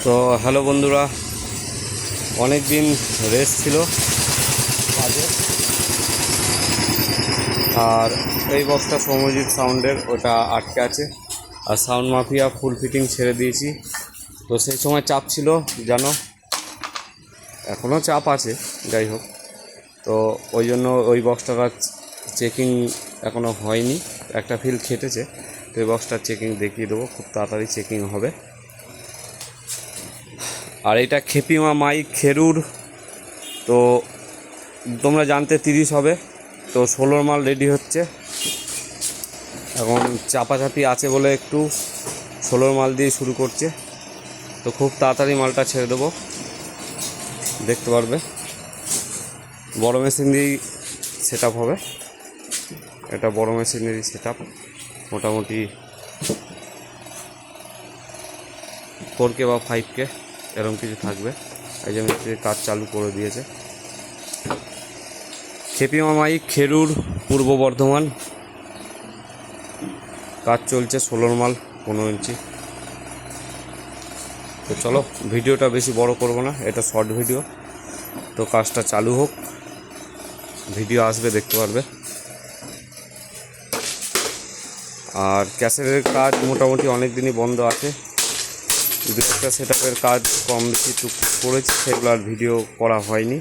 তো হ্যালো বন্ধুরা, অনেক দিন রেস্ট ছিল কাজে। আর এই বক্সটা সৌম্যজিৎ সাউন্ডের, ওটা আটকে আছে। আর সাউন্ড মাফিয়া ফুল ফিটিং ছেড়ে দিয়েছি। তো সেই সময় চাপ ছিল জানো, এখনও চাপ আছে, যাই হোক। তো ওই জন্য ওই বক্সটার চেকিং এখনও হয়নি, একটা ফিল খেটেছে। তো এই বক্সটার চেকিং দেখিয়ে দেবো, খুব তাড়াতাড়ি চেকিং হবে। আর এটা খেপিমা মাইক খেরুর, তো তোমরা জানতে 30 হবে, তো 16 মাল রেডি হচ্ছে। এখন চাপাচাপি আছে বলে একটু 16 মাল দিয়ে শুরু করছে। তো খুব তাড়াতাড়ি মালটা ছেড়ে দেবো, দেখতে পারবে। বড় মেশিন দিয়েই সেট আপ হবে, এটা বড় মেশিনেরই সেট আপ। মোটামুটি 4K বা 5K এরকম কিছু থাকবে। এই যে মিস্ত্রির কাজ চালু করে দিয়েছে। খেপিমা মাইক খেরুর, পূর্ব বর্ধমান। কাজ চলছে 16 মাল 15 ইঞ্চি। তো চলো, ভিডিওটা বেশি বড় করব না, এটা শর্ট ভিডিও। তো কাজটা চালু হোক, ভিডিও আসবে, দেখতে পারবে। আর ক্যাসেটের কাজ মোটামুটি অনেক দিনই বন্ধ আছে। দুটো সেট আপের কাজ কম বেশি টুক করেছি, সেগুলো আর ভিডিও করা হয়নি,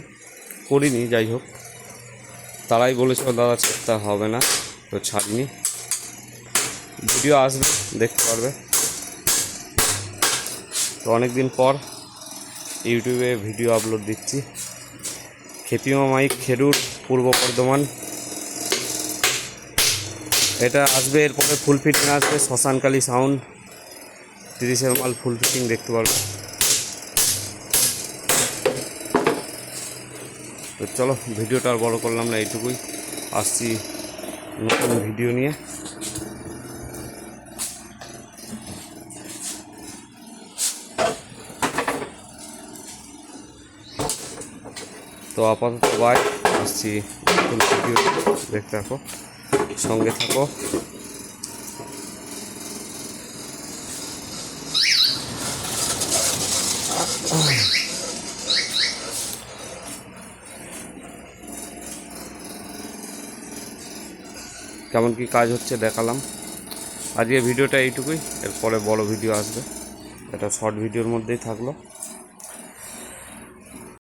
করিনি। যাই হোক, তারাই বলেছিল দাদা ছাড়তে হবে না, তো ছাড়িনি। ভিডিও আসবে, দেখতে পারবে। তো অনেক দিন পর ইউটিউবে ভিডিও আপলোড দিচ্ছি। খেপিমা মাইক খেরুর, পূর্ব বর্ধমান। এটা আসবে, এরপরে ফুল ফিটিং আসবে শ্মশানকালী সাউন্ড, 30 মাল ফুল ফিটিং, দেখতে পারবে। তো চলো, ভিডিওটা আর বড় করলাম না, এইটুকুই। আসছি নতুন ভিডিও নিয়ে। তো আপাতত বাই, আসছি নতুন ভিডিও, দেখতে থাকো, সঙ্গে থাকো। কেমন কি কাজ হচ্ছে দেখালাম। আজকে ভিডিওটা এইটুকুই, এরপরে বড় ভিডিও আসবে, এটা শর্ট ভিডিওর মধ্যেই থাকলো।